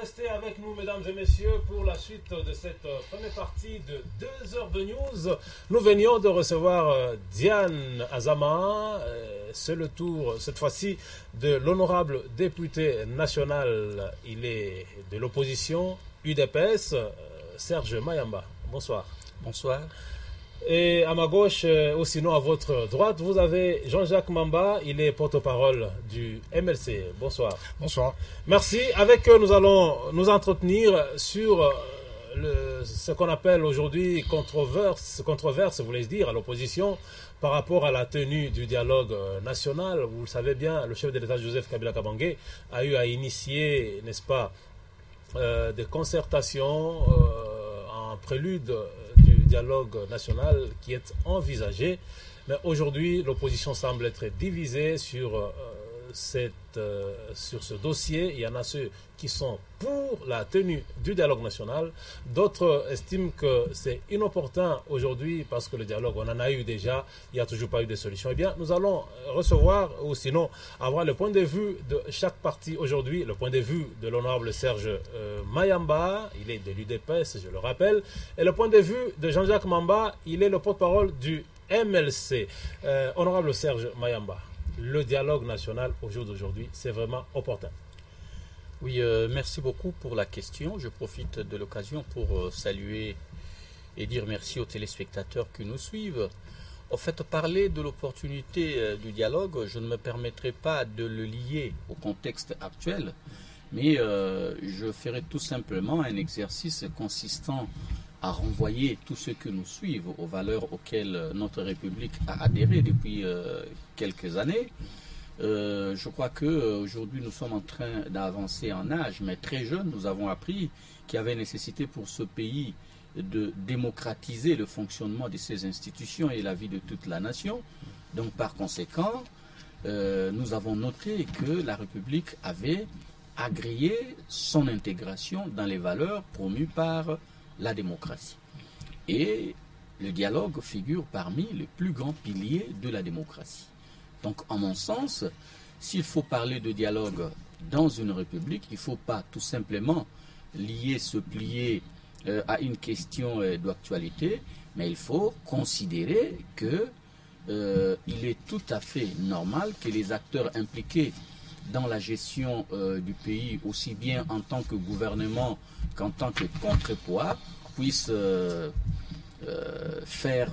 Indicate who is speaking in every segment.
Speaker 1: restez avec nous, mesdames et messieurs, pour la suite de cette première partie de 2 heures de news. Nous venions de recevoir Diane Azama. C'est le tour, cette fois-ci, de l'honorable député national. Il est de l'opposition UDPS, Serge Mayamba. Bonsoir.
Speaker 2: Bonsoir.
Speaker 1: Et à ma gauche, ou sinon à votre droite, vous avez Jean-Jacques Mamba, il est porte-parole du MLC. Bonsoir.
Speaker 3: Bonsoir.
Speaker 1: Merci. Avec eux, nous allons nous entretenir sur ce qu'on appelle aujourd'hui controverse, voulais-je dire, à l'opposition par rapport à la tenue du dialogue national. Vous le savez bien, le chef de l'État Joseph Kabila Kabange a eu à initier, n'est-ce pas, des concertations en prélude du dialogue national qui est envisagé. Mais aujourd'hui, l'opposition semble être divisée sur ce dossier. Il y en a ceux qui sont pour la tenue du dialogue national. D'autres estiment que c'est inopportun aujourd'hui parce que le dialogue, on en a eu déjà. Il n'y a toujours pas eu de solution. Eh bien, nous allons recevoir ou sinon avoir le point de vue de chaque parti aujourd'hui. Le point de vue de l'honorable Serge Mayamba, il est de l'UDPS, je le rappelle. Et le point de vue de Jean-Jacques Mamba, il est le porte-parole du MLC. Honorable Serge Mayamba, le dialogue national au jour d'aujourd'hui, c'est vraiment opportun.
Speaker 2: Oui, merci beaucoup pour la question. Je profite de l'occasion pour saluer et dire merci aux téléspectateurs qui nous suivent. En fait, parler de l'opportunité du dialogue, je ne me permettrai pas de le lier au contexte actuel, mais je ferai tout simplement un exercice consistant à renvoyer tous ceux que nous suivent aux valeurs auxquelles notre République a adhéré depuis quelques années. Je crois qu'aujourd'hui nous sommes en train d'avancer en âge, mais très jeunes, nous avons appris qu'il y avait nécessité pour ce pays de démocratiser le fonctionnement de ses institutions et la vie de toute la nation. Donc par conséquent, nous avons noté que la République avait agréé son intégration dans les valeurs promues par la démocratie. Et le dialogue figure parmi les plus grands piliers de la démocratie. Donc, en mon sens, s'il faut parler de dialogue dans une république, il ne faut pas tout simplement se plier à une question d'actualité, mais il faut considérer que il est tout à fait normal que les acteurs impliqués dans la gestion du pays, aussi bien en tant que gouvernement qu'en tant que contrepoids, puissent faire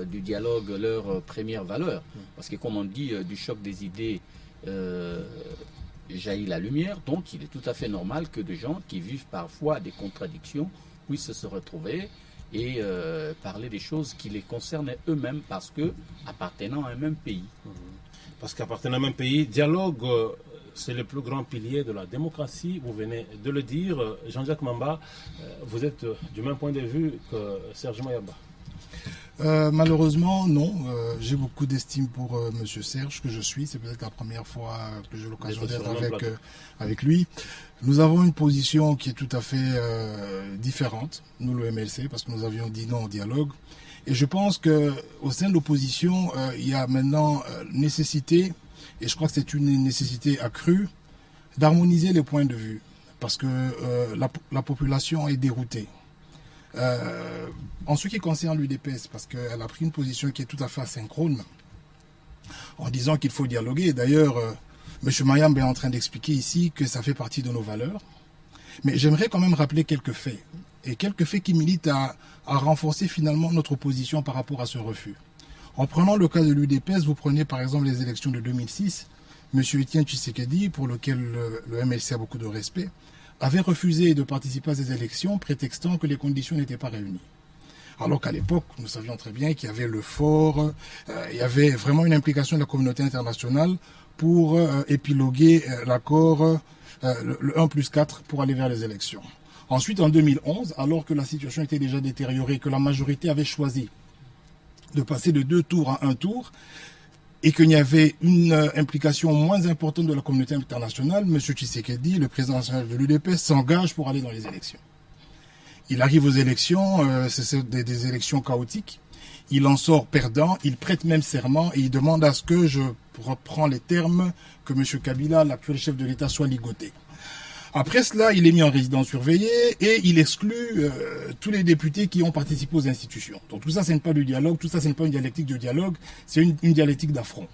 Speaker 2: du dialogue leur première valeur. Parce que comme on dit, du choc des idées jaillit la lumière, donc il est tout à fait normal que des gens qui vivent parfois des contradictions puissent se retrouver et parler des choses qui les concernent eux-mêmes parce que appartenant à un même pays.
Speaker 1: Parce qu'appartenant à un même pays, dialogue, c'est le plus grand pilier de la démocratie, vous venez de le dire. Jean-Jacques Mamba, vous êtes du même point de vue que Serge Mayamba?
Speaker 3: Malheureusement, non. J'ai beaucoup d'estime pour Monsieur Serge, que je suis. C'est peut-être la première fois que j'ai l'occasion d'être avec lui. Nous avons une position qui est tout à fait différente, nous le MLC, parce que nous avions dit non au dialogue. Et je pense qu'au sein de l'opposition, il y a maintenant nécessité, et je crois que c'est une nécessité accrue, d'harmoniser les points de vue, parce que la population est déroutée. En ce qui concerne l'UDPS, parce qu'elle a pris une position qui est tout à fait asynchrone, en disant qu'il faut dialoguer. D'ailleurs, M. Mayamba est en train d'expliquer ici que ça fait partie de nos valeurs. Mais j'aimerais quand même rappeler quelques faits, et quelques faits qui militent à renforcer finalement notre position par rapport à ce refus. En prenant le cas de l'UDPS, vous prenez par exemple les élections de 2006, M. Etienne Tshisekedi, pour lequel le MLC a beaucoup de respect, avait refusé de participer à ces élections, prétextant que les conditions n'étaient pas réunies. Alors qu'à l'époque, nous savions très bien qu'il y avait le fort, il y avait vraiment une implication de la communauté internationale pour épiloguer l'accord, le 1+4 pour aller vers les élections. Ensuite, en 2011, alors que la situation était déjà détériorée, que la majorité avait choisi de passer de 2 tours à 1 tour, et qu'il y avait une implication moins importante de la communauté internationale, M. Tshisekedi, le président national de l'UDPS, s'engage pour aller dans les élections. Il arrive aux élections, c'est des élections chaotiques, il en sort perdant, il prête même serment et il demande à ce que, je reprends les termes, que M. Kabila, l'actuel chef de l'État, soit ligoté. Après cela, il est mis en résidence surveillée et il exclut tous les députés qui ont participé aux institutions. Donc tout ça, ce n'est pas du dialogue, tout ça, ce n'est pas une dialectique de dialogue, c'est une dialectique d'affront.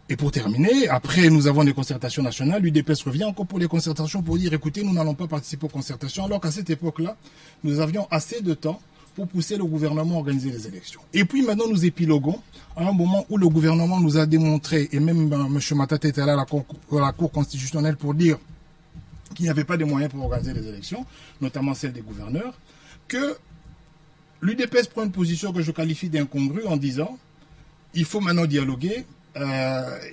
Speaker 3: Et pour terminer, après nous avons des concertations nationales, l'UDPS revient encore pour les concertations pour dire écoutez, nous n'allons pas participer aux concertations, alors qu'à cette époque-là, nous avions assez de temps pour pousser le gouvernement à organiser les élections. Et puis maintenant, nous épiloguons à un moment où le gouvernement nous a démontré, et même M. Matata était là à la Cour constitutionnelle pour dire qu'il n'y avait pas de moyens pour organiser les élections, notamment celle des gouverneurs, que l'UDPS prend une position que je qualifie d'incongrue en disant il faut maintenant dialoguer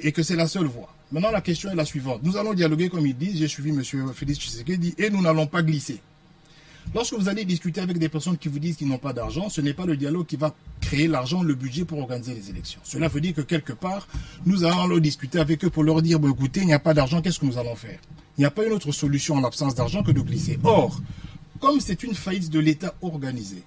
Speaker 3: et que c'est la seule voie. Maintenant, la question est la suivante. Nous allons dialoguer, comme ils disent, j'ai suivi M. Félix Tshisekedi, et nous n'allons pas glisser. Lorsque vous allez discuter avec des personnes qui vous disent qu'ils n'ont pas d'argent, ce n'est pas le dialogue qui va créer l'argent, le budget pour organiser les élections. Cela veut dire que quelque part, nous allons leur discuter avec eux pour leur dire, bon, écoutez, il n'y a pas d'argent, qu'est-ce que nous allons faire? Il n'y a pas une autre solution en l'absence d'argent que de glisser. Or, comme c'est une faillite de l'État organisé,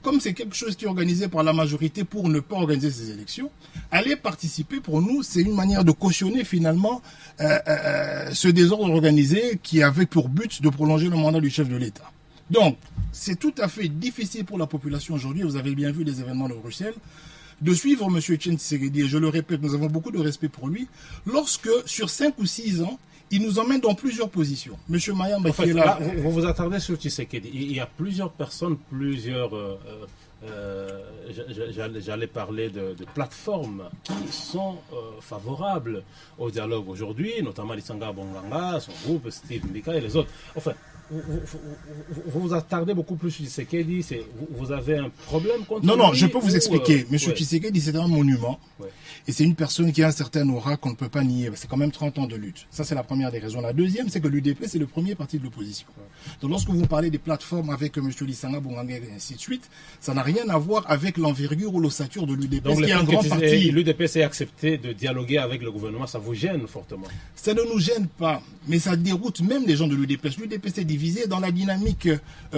Speaker 3: comme c'est quelque chose qui est organisé par la majorité pour ne pas organiser ces élections, aller participer pour nous, c'est une manière de cautionner finalement ce désordre organisé qui avait pour but de prolonger le mandat du chef de l'État. Donc, c'est tout à fait difficile pour la population aujourd'hui, vous avez bien vu les événements de Bruxelles, de suivre M. Etienne Tshisekedi, et je le répète, nous avons beaucoup de respect pour lui, lorsque sur 5 ou 6 ans, il nous emmène dans plusieurs positions. M. Mayamba qui est là.
Speaker 1: Vous vous attardez sur Tshisekedi. Il y a plusieurs personnes, j'allais parler de plateformes qui sont favorables au dialogue aujourd'hui, notamment Lissanga Bonganga, son groupe, Steve Mbika et les autres. Enfin, vous vous attardez beaucoup plus sur Tshisekedi. Vous avez un problème contre lui?
Speaker 3: Non, je peux vous expliquer. M. Tshisekedi, c'est un monument. Ouais. Et c'est une personne qui a un certain aura qu'on ne peut pas nier. C'est quand même 30 ans de lutte. Ça, c'est la première des raisons. La deuxième, c'est que l'UDP, c'est le premier parti de l'opposition. Ouais. Donc, lorsque vous parlez des plateformes avec M. Lissanga Bonganga et ainsi de suite, ça n'a rien à voir avec l'envergure ou l'ossature de l'UDP.
Speaker 1: Donc, un grand parti. L'UDP s'est accepté de dialoguer avec le gouvernement. Ça vous gêne fortement?
Speaker 3: Ça ne nous gêne pas, mais ça déroute même les gens de l'UDP. L'UDP s'est divisé dans la dynamique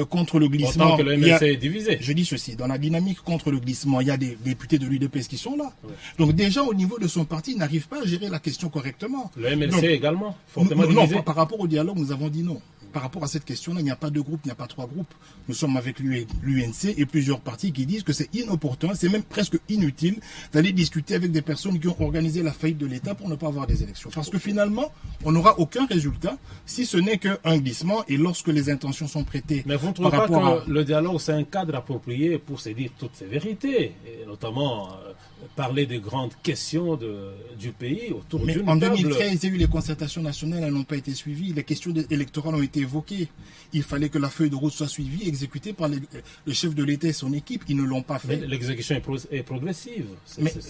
Speaker 3: contre le glissement.
Speaker 1: Autant que le MLC est divisé.
Speaker 3: Je dis ceci, dans la dynamique contre le glissement, il y a des députés de l'UDP qui sont là. Ouais. Donc déjà au niveau de son parti, il n'arrive pas à gérer la question correctement.
Speaker 1: Le MLC également, fortement divisé.
Speaker 3: Non, par rapport au dialogue, nous avons dit non. Par rapport à cette question-là, il n'y a pas 2 groupes, il n'y a pas 3 groupes. Nous sommes avec l'UNC et plusieurs partis qui disent que c'est inopportun, c'est même presque inutile d'aller discuter avec des personnes qui ont organisé la faillite de l'État pour ne pas avoir des élections. Parce que finalement, on n'aura aucun résultat si ce n'est qu'un glissement et lorsque les intentions sont prêtées.
Speaker 1: Mais vous ne trouvez pas que le dialogue, c'est un cadre approprié pour se dire toutes ces vérités, et notamment parler des grandes questions du pays autour d'une table?
Speaker 3: En 2013, il y a eu les concertations nationales, elles n'ont pas été suivies. Les questions électorales ont été évoquées. Il fallait que la feuille de route soit suivie, exécutée par le chef de l'État et son équipe. Ils ne l'ont pas fait.
Speaker 1: Mais l'exécution est progressive.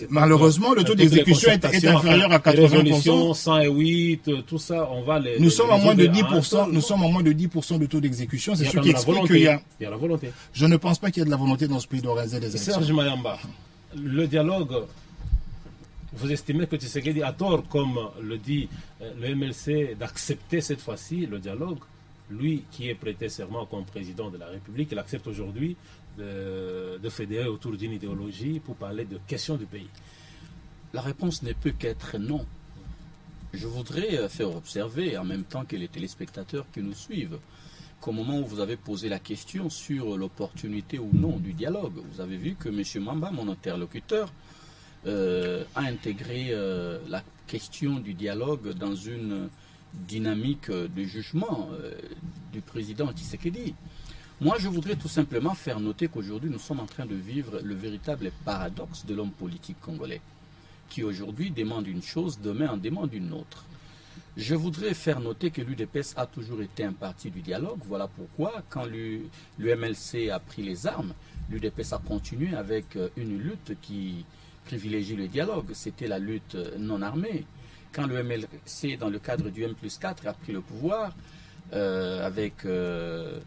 Speaker 3: Malheureusement, le taux d'exécution est inférieur à 80%.
Speaker 1: Résolution 108, tout ça, on va les...
Speaker 3: Nous sommes à moins de 10%. Nous sommes à moins de 10% de taux d'exécution. C'est ce qui explique qu'il y a...
Speaker 1: Il y a la volonté.
Speaker 3: Je ne pense pas qu'il y ait de la volonté dans ce pays d'organiser des élections.
Speaker 1: Serge Mayamba, le dialogue, vous estimez que Tshisekedi a tort, comme le dit le MLC, d'accepter cette fois-ci le dialogue? Lui qui est prêté serment comme président de la République, il accepte aujourd'hui de fédérer autour d'une idéologie pour parler de questions du pays.
Speaker 2: La réponse ne peut qu'être non. Je voudrais faire observer, en même temps que les téléspectateurs qui nous suivent, qu'au moment où vous avez posé la question sur l'opportunité ou non du dialogue, vous avez vu que M. Mamba, mon interlocuteur, a intégré la question du dialogue dans une dynamique de jugement du président Tshisekedi. Moi, je voudrais tout simplement faire noter qu'aujourd'hui, nous sommes en train de vivre le véritable paradoxe de l'homme politique congolais, qui aujourd'hui demande une chose, demain en demande une autre. Je voudrais faire noter que l'UDPS a toujours été un parti du dialogue. Voilà pourquoi, quand l'UMLC a pris les armes, l'UDPS a continué avec une lutte qui privilégie le dialogue. C'était la lutte non armée. Quand l'UMLC, dans le cadre du M+4, a pris le pouvoir, avec le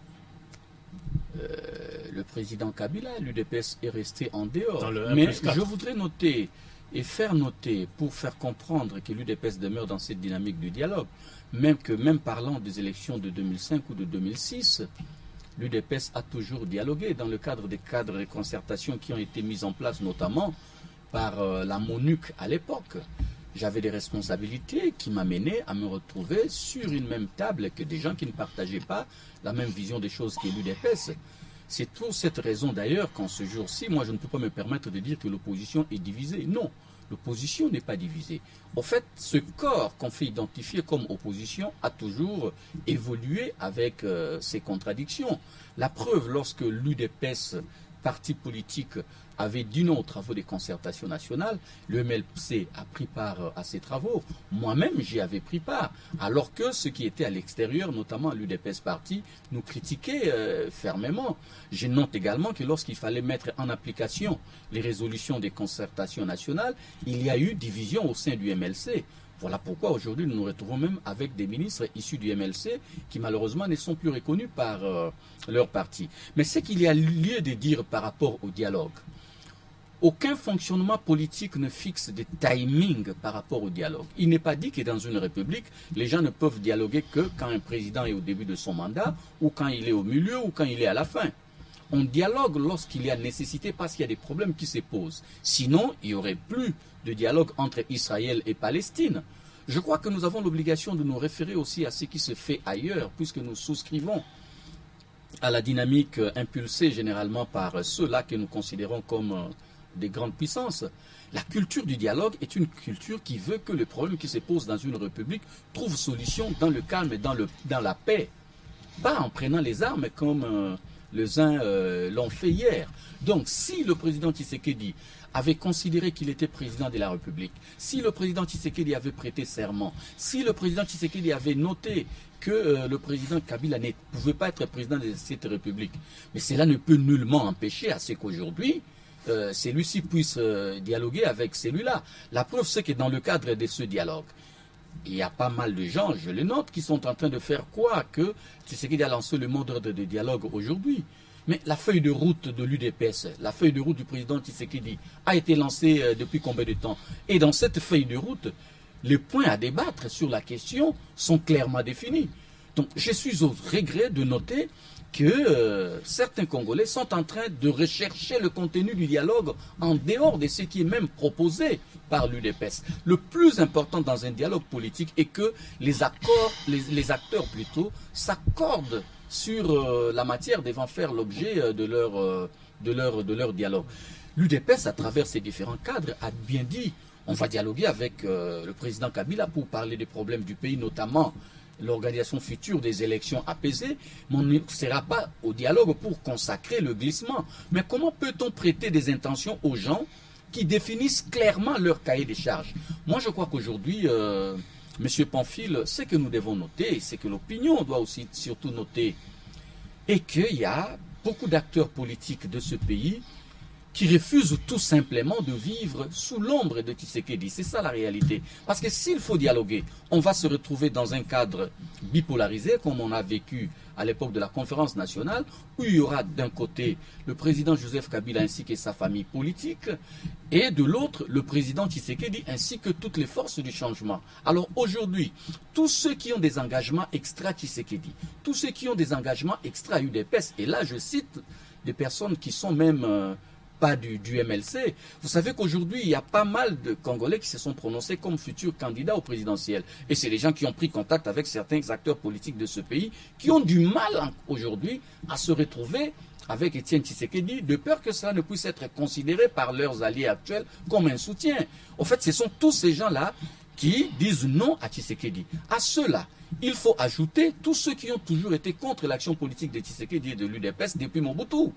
Speaker 2: président Kabila, l'UDPS est resté en dehors. Mais je voudrais noter et faire noter, pour faire comprendre que l'UDPS demeure dans cette dynamique du dialogue, même parlant des élections de 2005 ou de 2006, l'UDPS a toujours dialogué dans le cadre des cadres de concertation qui ont été mis en place notamment par la MONUC à l'époque. j'avais des responsabilités qui m'amenaient à me retrouver sur une même table avec des gens qui ne partageaient pas la même vision des choses que l'UDPS. C'est pour cette raison d'ailleurs qu'en ce jour-ci, moi je ne peux pas me permettre de dire que l'opposition est divisée. Non, l'opposition n'est pas divisée. En fait, ce corps qu'on fait identifier comme opposition a toujours évolué avec ses contradictions. La preuve, lorsque l'UDPS, parti politique, avait dit non aux travaux des concertations nationales, le MLC a pris part à ces travaux. Moi-même, j'y avais pris part. Alors que ceux qui étaient à l'extérieur, notamment l'UDPS parti, nous critiquaient fermement. Je note également que lorsqu'il fallait mettre en application les résolutions des concertations nationales, il y a eu division au sein du MLC. Voilà pourquoi aujourd'hui nous nous retrouvons même avec des ministres issus du MLC qui malheureusement ne sont plus reconnus par leur parti. Mais ce qu'il y a lieu de dire par rapport au dialogue, aucun fonctionnement politique ne fixe de timing par rapport au dialogue. Il n'est pas dit que dans une république, les gens ne peuvent dialoguer que quand un président est au début de son mandat, ou quand il est au milieu, ou quand il est à la fin. On dialogue lorsqu'il y a nécessité parce qu'il y a des problèmes qui se posent. Sinon, il n'y aurait plus de dialogue entre Israël et Palestine. Je crois que nous avons l'obligation de nous référer aussi à ce qui se fait ailleurs, puisque nous souscrivons à la dynamique impulsée généralement par ceux-là que nous considérons comme des grandes puissances. La culture du dialogue est une culture qui veut que les problèmes qui se posent dans une république trouvent solution dans le calme et dans la paix. Pas en prenant les armes comme les uns l'ont fait hier. Donc si le président Tshisekedi avait considéré qu'il était président de la République, si le président Tshisekedi avait prêté serment, si le président Tshisekedi avait noté que le président Kabila ne pouvait pas être président de cette République, mais cela ne peut nullement empêcher à ce qu'aujourd'hui, celui-ci puisse dialoguer avec celui-là. La preuve, c'est que dans le cadre de ce dialogue, il y a pas mal de gens, je le note, qui sont en train de faire quoi que Tshisekedi a lancé le mot d'ordre de dialogue aujourd'hui. Mais la feuille de route de l'UDPS, la feuille de route du président Tshisekedi a été lancée depuis combien de temps? Et dans cette feuille de route, les points à débattre sur la question sont clairement définis. Donc je suis au regret de noter que certains Congolais sont en train de rechercher le contenu du dialogue en dehors de ce qui est même proposé par l'UDPS. Le plus important dans un dialogue politique est que les acteurs plutôt s'accordent sur la matière devant faire l'objet de leur dialogue. L'UDPS, à travers ses différents cadres, a bien dit on va dialoguer avec le président Kabila pour parler des problèmes du pays, notamment l'organisation future des élections apaisées, mais on ne sera pas au dialogue pour consacrer le glissement. Mais comment peut-on prêter des intentions aux gens qui définissent clairement leur cahier des charges? Moi, je crois qu'aujourd'hui, M. Pamphile, ce que nous devons noter, c'est que l'opinion doit aussi surtout noter, et qu'il y a beaucoup d'acteurs politiques de ce pays qui refusent tout simplement de vivre sous l'ombre de Tshisekedi. C'est ça la réalité. Parce que s'il faut dialoguer, on va se retrouver dans un cadre bipolarisé, comme on a vécu à l'époque de la conférence nationale, où il y aura d'un côté le président Joseph Kabila ainsi que sa famille politique, et de l'autre le président Tshisekedi ainsi que toutes les forces du changement. Alors aujourd'hui, tous ceux qui ont des engagements extra-Tshisekedi, tous ceux qui ont des engagements extra-UDPS, et là je cite des personnes qui sont même pas du MLC. Vous savez qu'aujourd'hui, il y a pas mal de Congolais qui se sont prononcés comme futurs candidats au présidentiel. Et c'est les gens qui ont pris contact avec certains acteurs politiques de ce pays qui ont du mal aujourd'hui à se retrouver avec Etienne Tshisekedi, de peur que cela ne puisse être considéré par leurs alliés actuels comme un soutien. En fait, ce sont tous ces gens-là qui disent non à Tshisekedi. À ceux-là, il faut ajouter tous ceux qui ont toujours été contre l'action politique de Tshisekedi et de l'UDPS depuis Mobutu.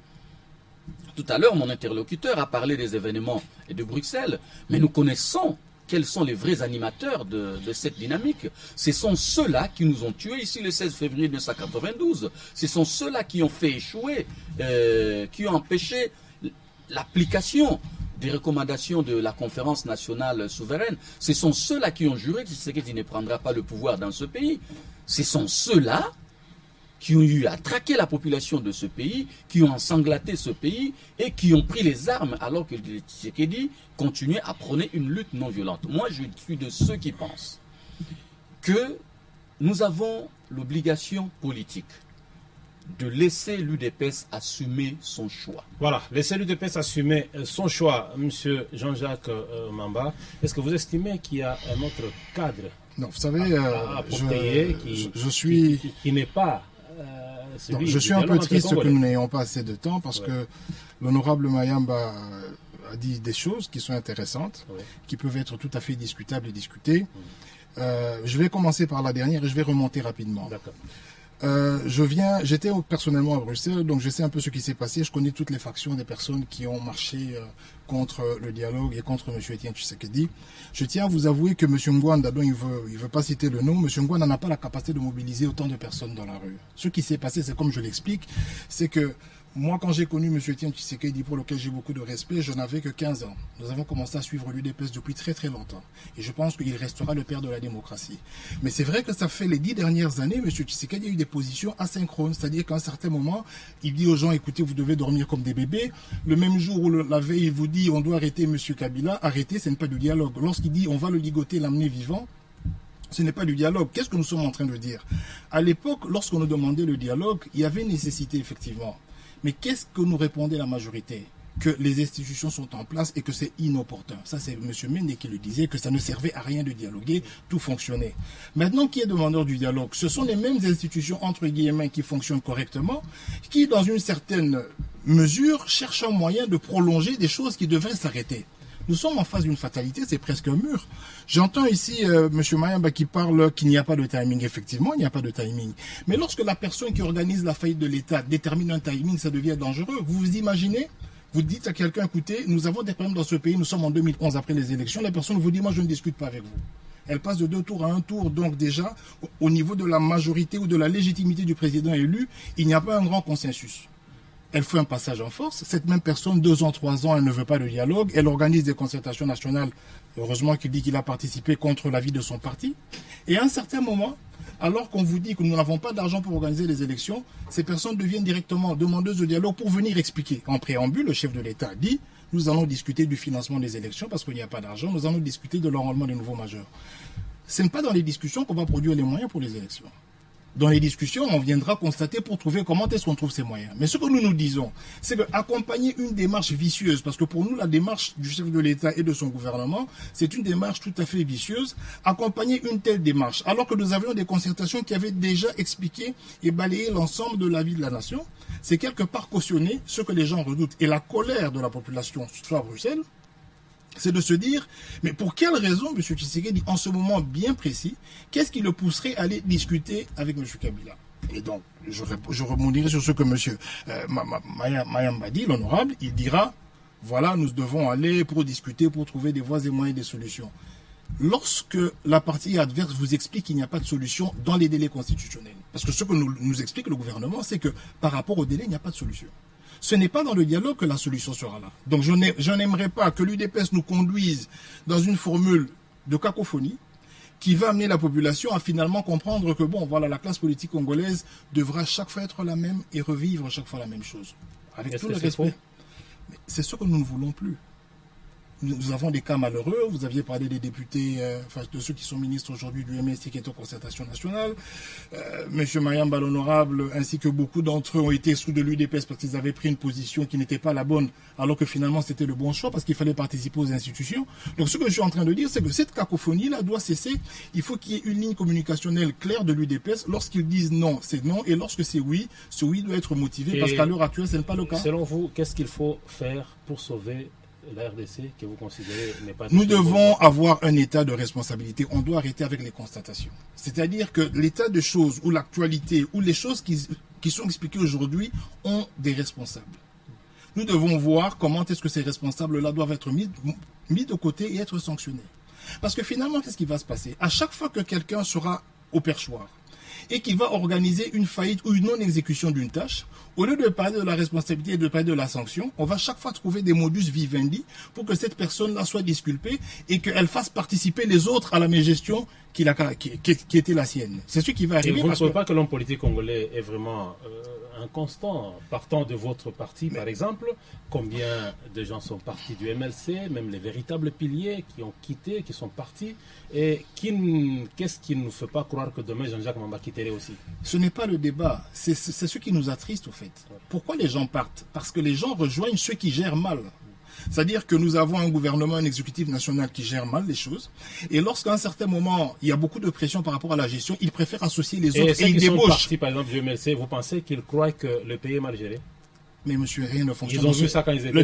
Speaker 2: Tout à l'heure, mon interlocuteur a parlé des événements de Bruxelles, mais nous connaissons quels sont les vrais animateurs de cette dynamique. Ce sont ceux-là qui nous ont tués ici le 16 février 1992. Ce sont ceux-là qui ont fait échouer, qui ont empêché l'application des recommandations de la conférence nationale souveraine. Ce sont ceux-là qui ont juré que Tshisekedi ne prendra pas le pouvoir dans ce pays. Ce sont ceux-là qui ont eu à traquer la population de ce pays, qui ont ensanglanté ce pays et qui ont pris les armes alors que Tshisekedi continuait à prôner une lutte non violente. Moi, je suis de ceux qui pensent que nous avons l'obligation politique de laisser l'UDPS assumer son choix.
Speaker 1: Voilà, laissez l'UDPS assumer son choix, M. Jean-Jacques Mamba. Est-ce que vous estimez qu'il y a un autre cadre
Speaker 3: non, vous savez,
Speaker 1: approprié
Speaker 3: je suis...
Speaker 1: qui n'est pas
Speaker 3: donc, je suis un peu triste que nous n'ayons pas assez de temps parce que l'honorable Mayamba a dit des choses qui sont intéressantes, qui peuvent être tout à fait discutables et discutées. Je vais commencer par la dernière et je vais remonter rapidement.
Speaker 1: D'accord.
Speaker 3: J'étais personnellement à Bruxelles, donc je sais un peu ce qui s'est passé. Je connais toutes les factions des personnes qui ont marché contre le dialogue et contre M. Etienne Tshisekedi. Je tiens à vous avouer que M. Ngwanda, dont il veut pas citer le nom, M. Ngwanda n'a pas la capacité de mobiliser autant de personnes dans la rue. Ce qui s'est passé, c'est comme je l'explique, c'est que moi, quand j'ai connu M. Etienne Tshisekedi, pour lequel j'ai beaucoup de respect, je n'avais que 15 ans. Nous avons commencé à suivre l'UDPS depuis très très longtemps. Et je pense qu'il restera le père de la démocratie. Mais c'est vrai que ça fait les 10 dernières années, M. Tshisekedi a eu des positions asynchrones. C'est-à-dire qu'à un certain moment, il dit aux gens, écoutez, vous devez dormir comme des bébés. Le même jour où la veille, il vous dit, on doit arrêter M. Kabila. Arrêter, ce n'est pas du dialogue. Lorsqu'il dit, on va le ligoter, l'amener vivant, ce n'est pas du dialogue. Qu'est-ce que nous sommes en train de dire? À l'époque, lorsqu'on nous demandait le dialogue, il y avait nécessité, effectivement. Mais qu'est-ce que nous répondait la majorité? Que les institutions sont en place et que c'est inopportun. Ça, c'est M. Mende qui le disait, que ça ne servait à rien de dialoguer, tout fonctionnait. Maintenant, qui est demandeur du dialogue? Ce sont les mêmes institutions, entre guillemets, qui fonctionnent correctement, qui, dans une certaine mesure, cherchent un moyen de prolonger des choses qui devraient s'arrêter. Nous sommes en face d'une fatalité, c'est presque un mur. J'entends ici M. Mayamba qui parle qu'il n'y a pas de timing. Effectivement, il n'y a pas de timing. Mais lorsque la personne qui organise la faillite de l'État détermine un timing, ça devient dangereux. Vous vous imaginez? Vous dites à quelqu'un, écoutez, nous avons des problèmes dans ce pays, nous sommes en 2011 après les élections. La personne vous dit, moi je ne discute pas avec vous. Elle passe de 2 tours à 1 tour. Donc déjà, au niveau de la majorité ou de la légitimité du président élu, il n'y a pas un grand consensus. Elle fait un passage en force. Cette même personne, 2 ans, 3 ans, elle ne veut pas de dialogue. Elle organise des concertations nationales. Heureusement qu'il dit qu'il a participé contre l'avis de son parti. Et à un certain moment, alors qu'on vous dit que nous n'avons pas d'argent pour organiser les élections, ces personnes deviennent directement demandeuses de dialogue pour venir expliquer. En préambule, le chef de l'État dit, nous allons discuter du financement des élections parce qu'il n'y a pas d'argent. Nous allons discuter de l'enrôlement des nouveaux majeurs. Ce n'est pas dans les discussions qu'on va produire les moyens pour les élections. Dans les discussions, on viendra constater pour trouver comment est-ce qu'on trouve ces moyens. Mais ce que nous disons, c'est qu'accompagner une démarche vicieuse, parce que pour nous, la démarche du chef de l'État et de son gouvernement, c'est une démarche tout à fait vicieuse, accompagner une telle démarche, alors que nous avions des concertations qui avaient déjà expliqué et balayé l'ensemble de la vie de la nation, c'est quelque part cautionner ce que les gens redoutent. Et la colère de la population, soit à Bruxelles, c'est de se dire, mais pour quelle raison M. Tshisekedi, en ce moment bien précis, qu'est-ce qui le pousserait à aller discuter avec M. Kabila? Et donc, je rebondirai sur ce que M. Mayamba dit, l'honorable, il dira, voilà, nous devons aller pour discuter, pour trouver des voies et moyens, des solutions. Lorsque la partie adverse vous explique qu'il n'y a pas de solution dans les délais constitutionnels, parce que ce que nous explique le gouvernement, c'est que par rapport au délai, il n'y a pas de solution. Ce n'est pas dans le dialogue que la solution sera là. Donc je n'aimerais pas que l'UDPS nous conduise dans une formule de cacophonie qui va amener la population à finalement comprendre que bon, voilà, la classe politique congolaise devra chaque fois être la même et revivre chaque fois la même chose. Avec tout le respect. C'est ce que nous ne voulons plus. Nous avons des cas malheureux. Vous aviez parlé des députés, de ceux qui sont ministres aujourd'hui du MST qui est en concertation nationale. Monsieur Mayamba, l'honorable, ainsi que beaucoup d'entre eux ont été exclus de l'UDPS parce qu'ils avaient pris une position qui n'était pas la bonne, alors que finalement c'était le bon choix parce qu'il fallait participer aux institutions. Donc ce que je suis en train de dire, c'est que cette cacophonie-là doit cesser. Il faut qu'il y ait une ligne communicationnelle claire de l'UDPS. Lorsqu'ils disent non, c'est non. Et lorsque c'est oui, ce oui doit être motivé parce qu'à l'heure actuelle, ce n'est pas le cas.
Speaker 1: Selon vous, qu'est-ce qu'il faut faire pour sauver la RDC que vous considérez n'est pas...
Speaker 3: Nous devons avoir un état de responsabilité. On doit arrêter avec les constatations. C'est-à-dire que l'état de choses ou l'actualité ou les choses qui sont expliquées aujourd'hui ont des responsables. Nous devons voir comment est-ce que ces responsables-là doivent être mis de côté et être sanctionnés. Parce que finalement, qu'est-ce qui va se passer? À chaque fois que quelqu'un sera au perchoir et qu'il va organiser une faillite ou une non-exécution d'une tâche, au lieu de parler de la responsabilité et de parler de la sanction, on va chaque fois trouver des modus vivendi pour que cette personne-là soit disculpée et qu'elle fasse participer les autres à la mégestion qui était la sienne. C'est ce qui va arriver.
Speaker 1: Et vous ne trouvez pas que l'homme politique congolais est vraiment inconstant, partant de votre parti, par exemple? Combien de gens sont partis du MLC, même les véritables piliers qui ont quitté, qui sont partis, et qu'est-ce qui ne nous fait pas croire que demain Jean-Jacques Mamba quitterait aussi?
Speaker 3: Ce n'est pas le débat, c'est ce qui nous attriste au fait. Pourquoi les gens partent? Parce que les gens rejoignent ceux qui gèrent mal. C'est-à-dire que nous avons un gouvernement, un exécutif national qui gère mal les choses. Et lorsqu'à un certain moment, il y a beaucoup de pression par rapport à la gestion, ils préfèrent associer les autres et ils débauchent.
Speaker 1: Partis, par exemple, du MLC, vous pensez qu'ils croient que le pays est mal géré?
Speaker 3: Mais monsieur, rien ne fonctionne.
Speaker 1: Ils ont vu ça quand ils étaient
Speaker 3: le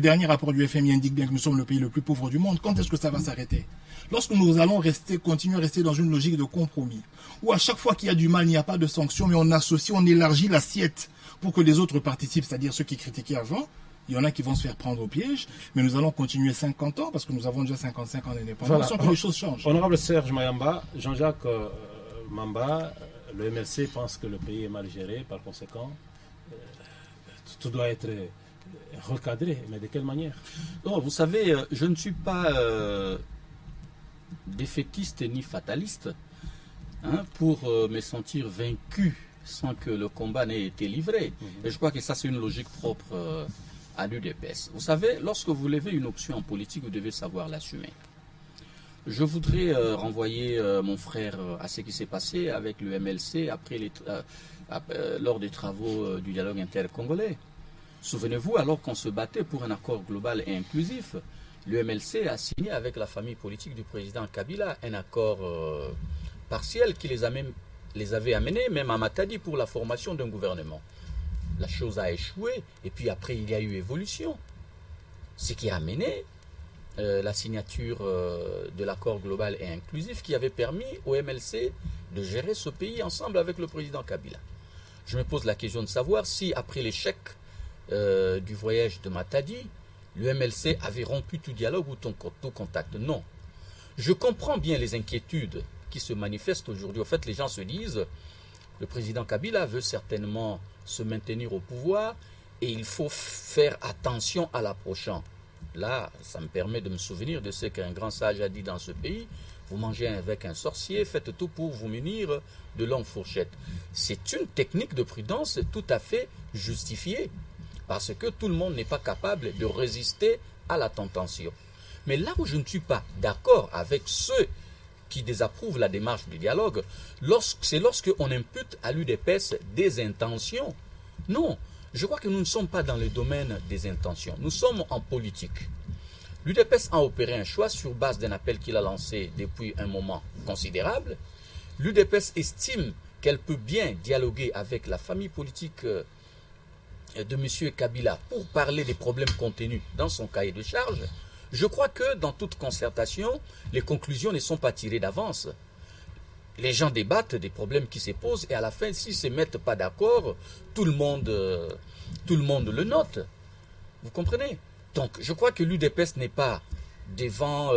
Speaker 3: dernier rapport du FMI indique bien que nous sommes le pays le plus pauvre du monde. Quand est-ce que ça va s'arrêter? Lorsque nous allons continuer à rester dans une logique de compromis, où à chaque fois qu'il y a du mal, il n'y a pas de sanctions, mais on associe, on élargit l'assiette pour que les autres participent, c'est-à-dire ceux qui critiquaient avant. Il y en a qui vont se faire prendre au piège, mais nous allons continuer 50 ans parce que nous avons déjà 55 ans d'indépendance. Voilà. Sans que les choses changent.
Speaker 1: Honorable Serge Mayamba, Jean-Jacques Mamba, le MLC pense que le pays est mal géré, par conséquent, tout doit être recadré. Mais de quelle manière?
Speaker 2: Non, vous savez, je ne suis pas défaitiste ni fataliste pour me sentir vaincu sans que le combat n'ait été livré. Et je crois que ça, c'est une logique propre à l'UDPS. Vous savez, lorsque vous levez une option en politique, vous devez savoir l'assumer. Je voudrais renvoyer mon frère à ce qui s'est passé avec le MLC lors des travaux du dialogue intercongolais. Souvenez-vous, alors qu'on se battait pour un accord global et inclusif, le MLC a signé avec la famille politique du président Kabila un accord partiel qui les avait amenés même à Matadi pour la formation d'un gouvernement. La chose a échoué et puis après il y a eu évolution. Ce qui a amené la signature de l'accord global et inclusif qui avait permis au MLC de gérer ce pays ensemble avec le président Kabila. Je me pose la question de savoir si après l'échec du voyage de Matadi, le MLC avait rompu tout dialogue ou tout contact. Non. Je comprends bien les inquiétudes qui se manifestent aujourd'hui. En fait, les gens se disent, le président Kabila veut certainement se maintenir au pouvoir et il faut faire attention à l'approchant. Là, ça me permet de me souvenir de ce qu'un grand sage a dit dans ce pays. Vous mangez avec un sorcier, faites tout pour vous munir de longues fourchettes. C'est une technique de prudence tout à fait justifiée parce que tout le monde n'est pas capable de résister à la tentation. Mais là où je ne suis pas d'accord avec ceux qui désapprouvent la démarche du dialogue, c'est lorsqu'on impute à l'UDPS des intentions. Non, je crois que nous ne sommes pas dans le domaine des intentions. Nous sommes en politique. L'UDPS a opéré un choix sur base d'un appel qu'il a lancé depuis un moment considérable. L'UDPS estime qu'elle peut bien dialoguer avec la famille politique de M. Kabila pour parler des problèmes contenus dans son cahier de charges. Je crois que dans toute concertation, les conclusions ne sont pas tirées d'avance. Les gens débattent des problèmes qui se posent et à la fin, s'ils ne se mettent pas d'accord, tout le monde le note. Vous comprenez? Donc, je crois que l'UDPS n'est pas devant,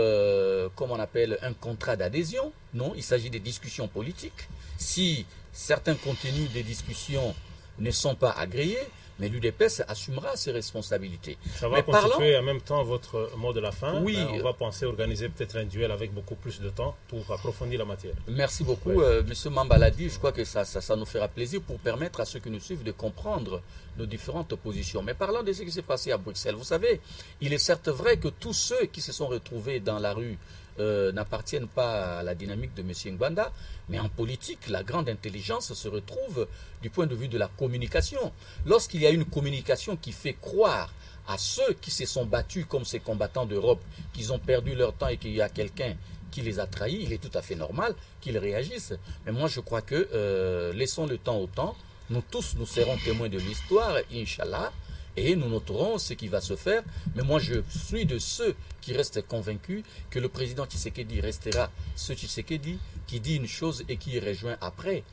Speaker 2: comme on appelle, un contrat d'adhésion. Non, il s'agit de discussions politiques. Si certains contenus des discussions ne sont pas agréés, mais l'UDPS assumera ses responsabilités.
Speaker 1: Ça va constituer en même temps votre mot de la fin.
Speaker 2: Oui.
Speaker 1: On va penser organiser peut-être un duel avec beaucoup plus de temps pour approfondir la matière.
Speaker 2: Merci beaucoup. Monsieur Mamba l'a dit, je crois que ça nous fera plaisir pour permettre à ceux qui nous suivent de comprendre nos différentes positions. Mais parlant de ce qui s'est passé à Bruxelles, vous savez, il est certes vrai que tous ceux qui se sont retrouvés dans la rue n'appartiennent pas à la dynamique de M. Ngbanda, mais en politique, la grande intelligence se retrouve du point de vue de la communication. Lorsqu'il y a une communication qui fait croire à ceux qui se sont battus comme ces combattants d'Europe, qu'ils ont perdu leur temps et qu'il y a quelqu'un qui les a trahis, il est tout à fait normal qu'ils réagissent. Mais moi, je crois que laissons le temps au temps. Nous tous, nous serons témoins de l'histoire, Inch'Allah, et nous noterons ce qui va se faire. Mais moi, je suis de ceux qui restent convaincus que le président Tshisekedi restera ce Tshisekedi qui dit une chose et qui y rejoint après.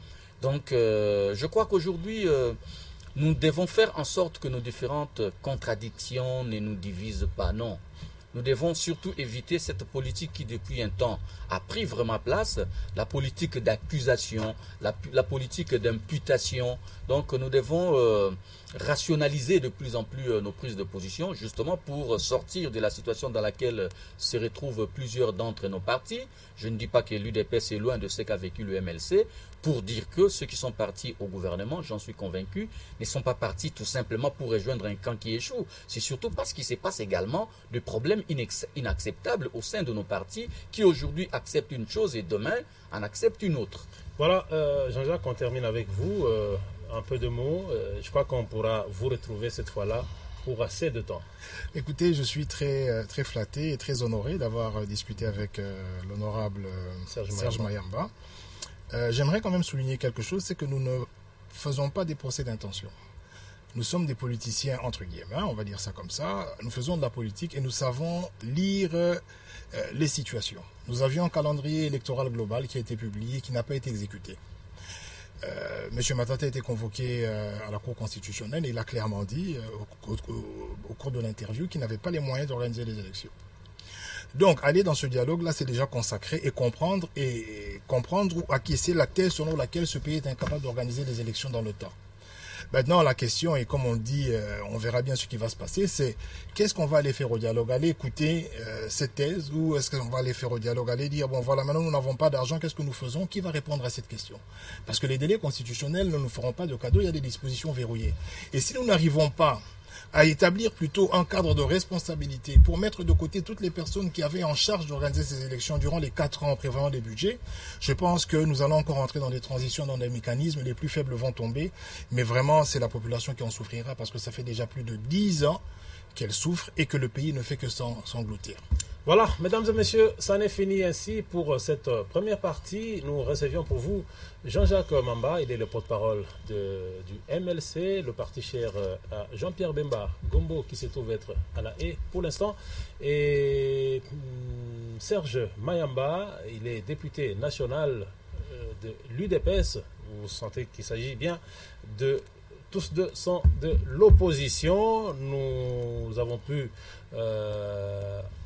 Speaker 2: Donc, je crois qu'aujourd'hui, nous devons faire en sorte que nos différentes contradictions ne nous divisent pas. Non. nous devons surtout éviter cette politique qui depuis un temps a pris vraiment place, la politique d'accusation, la politique d'imputation. Donc nous devons rationaliser de plus en plus nos prises de position, justement pour sortir de la situation dans laquelle se retrouvent plusieurs d'entre nos partis. Je ne dis pas que l'UDPS est loin de ce qu'a vécu le MLC, pour dire que ceux qui sont partis au gouvernement, j'en suis convaincu, ne sont pas partis tout simplement pour rejoindre un camp qui échoue. C'est surtout parce qu'il se passe également des problèmes inacceptables au sein de nos partis qui aujourd'hui acceptent une chose et demain en acceptent une autre.
Speaker 1: Voilà, Jean-Jacques, on termine avec vous. Un peu de mots. Je crois qu'on pourra vous retrouver cette fois-là pour assez de temps.
Speaker 3: Écoutez, je suis très flatté et très honoré d'avoir discuté avec l'honorable Serge Mayamba. J'aimerais quand même souligner quelque chose, c'est que nous ne faisons pas des procès d'intention. Nous sommes des politiciens, entre guillemets, on va dire ça comme ça. Nous faisons de la politique et nous savons lire les situations. Nous avions un calendrier électoral global qui a été publié, qui n'a pas été exécuté. M. Matata a été convoqué à la Cour constitutionnelle et il a clairement dit au cours de l'interview qu'il n'avait pas les moyens d'organiser les élections. Donc, aller dans ce dialogue-là, c'est déjà consacré et comprendre ou acquiescer la thèse selon laquelle ce pays est incapable d'organiser les élections dans le temps. Maintenant, la question, et comme on dit, on verra bien ce qui va se passer, c'est qu'est-ce qu'on va aller faire au dialogue? Aller écouter cette thèse ou est-ce qu'on va aller faire au dialogue? Aller dire, bon voilà, maintenant nous n'avons pas d'argent, qu'est-ce que nous faisons? Qui va répondre à cette question? Parce que les délais constitutionnels ne nous feront pas de cadeaux, il y a des dispositions verrouillées. Et si nous n'arrivons pas à établir plutôt un cadre de responsabilité pour mettre de côté toutes les personnes qui avaient en charge d'organiser ces élections durant les 4 ans en prévoyant des budgets, je pense que nous allons encore entrer dans des transitions, dans des mécanismes, les plus faibles vont tomber, mais vraiment c'est la population qui en souffrira parce que ça fait déjà plus de 10 ans qu'elle souffre et que le pays ne fait que s'engloutir.
Speaker 1: Voilà, mesdames et messieurs, ça en est fini ainsi pour cette première partie. Nous recevions pour vous Jean-Jacques Mamba, il est le porte-parole du MLC, le parti cher à Jean-Pierre Bemba Gombo qui se trouve être à la haie pour l'instant. Et Serge Mayamba, il est député national de l'UDPS. Vous sentez qu'il s'agit bien de... Tous deux sont de l'opposition. Nous avons pu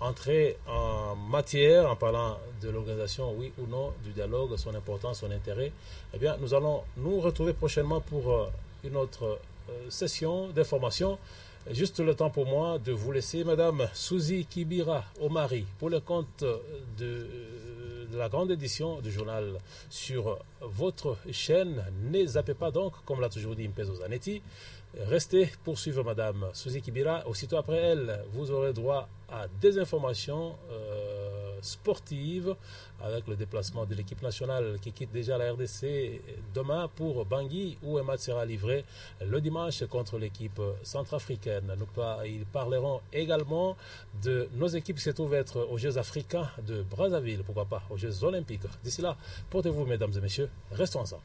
Speaker 1: entrer en matière en parlant de l'organisation, oui ou non, du dialogue, son importance, son intérêt. Eh bien, nous allons nous retrouver prochainement pour une autre session d'information. Juste le temps pour moi de vous laisser, Madame Suzy Kibira Omari, pour le compte de la grande édition du journal sur votre chaîne. Ne zappez pas donc, comme l'a toujours dit Mpezo Zanetti. Restez pour suivre Madame Suzy Kibira. Aussitôt après elle, vous aurez droit à des informations sportives avec le déplacement de l'équipe nationale qui quitte déjà la RDC demain pour Bangui où un match sera livré le dimanche contre l'équipe centrafricaine. Ils parleront également de nos équipes qui se trouvent être aux Jeux africains de Brazzaville, pourquoi pas, aux Jeux olympiques. D'ici là, portez-vous mesdames et messieurs, restons ensemble.